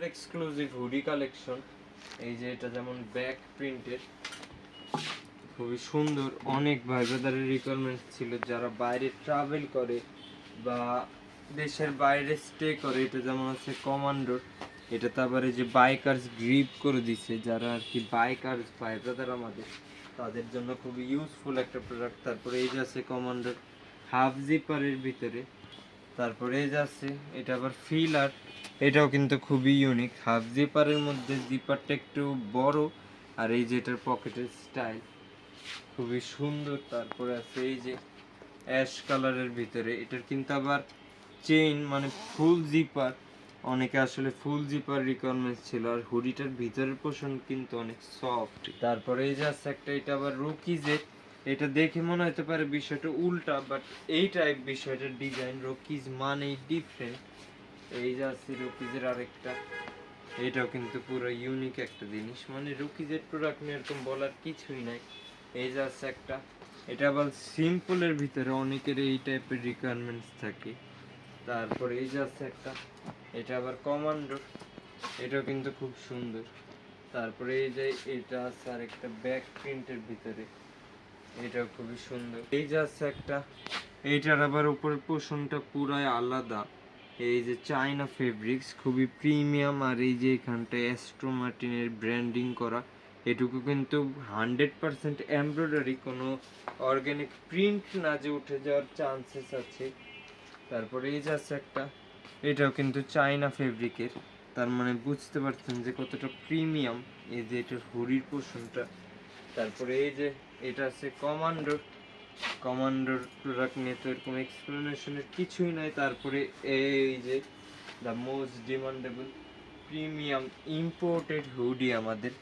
Exclusive hoodie collection. এই যে এটা যেমন ব্যাক প্রিন্টের, খুবই সুন্দর। অনেক ভাই ব্রাদারের রিকোয়ারমেন্ট ছিল যারা বাইরে ট্রাভেল করে বা দেশের বাইরে স্টে করে। এটা যেমন আছে কমান্ডোর, এটা তো আবার এই যে বাইকার্স গ্রিপ করে দিছে, যারা আর কি বাইকার্স ভাই ব্রাদার আমাদের, তাদের জন্য খুবই ইউজফুল একটা প্রোডাক্ট। তারপরে এই যে আছে কমান্ডোর হাফ জিপারের ভিতরে। তারপরে এই যে আছে এটা আবার ফিলার, এটাও কিন্তু খুবই ইউনিক। হাফ জিপারের মধ্যে জিপারটা একটু বড়, আর এই যে এটার পকেটের স্টাইল খুবই সুন্দর। তারপরে আছে এই যে অ্যাশ কালারের ভিতরে, এটার কিন্তু আবার চেইন মানে ফুল জিপার। অনেকে আসলে ফুল জিপার রিকোয়ারমেন্ট ছিল, আর হুডিটার ভিতরের পোর্শন কিন্তু অনেক সফট। তারপরে এই যে আছে একটা, এটা আবার রকিজের। এটা দেখে মনে হতে পারে বিষয়টা উল্টা, বাট এই টাইপ বিষয়টার ডিজাইন। রকিজ মানেই ডিফারেন্ট। এই যে আছে রকিজের আরেকটা, এটাও কিন্তু পুরো ইউনিক একটা জিনিস। মানে রকিজের প্রোডাক্ট নিয়ে এরকম বলার কিছুই নাই। এই যে আছে একটা, এটা আবার সিম্পলের ভিতরে অনেকের এই টাইপের রিকোয়ারমেন্টস থাকে। তারপরে এই যে আছে একটা, এটা আবার কমান্ডোর, এটাও কিন্তু খুব সুন্দর। তারপরে এই যে এটা আছে আর একটা ব্যাক প্রিন্টের ভিতরে, এটাও খুবই সুন্দর। এই যে আছে একটা, এইটার আবার উপরের পোর্শনটা পুরাই আলাদা। এই যে চায়না ফেব্রিক্স, খুবই প্রিমিয়াম। আর এই যে এখানটায় অ্যাস্ট্রো মার্টিনের ব্র্যান্ডিং করা, এটুকু কিন্তু 100% এমব্রয়ডারি, কোনো অর্গানিক প্রিন্ট না যে উঠে যাওয়ার চান্সেস আছে। তারপরে এই যে আছে একটা, এটাও কিন্তু চায়না ফেব্রিকের। তার মানে বুঝতে পারছেন যে কতটা প্রিমিয়াম এই যে এটার হুডির পোর্শনটা। তারপরে এই যে এটা আছে কমান্ডোর। কমান্ডোর প্রোডাক্ট নিয়ে তো এরকম এক্সপ্লেনেশনের কিছুই নাই। তারপরে এই যে the most demandable premium imported hoodie আমাদের,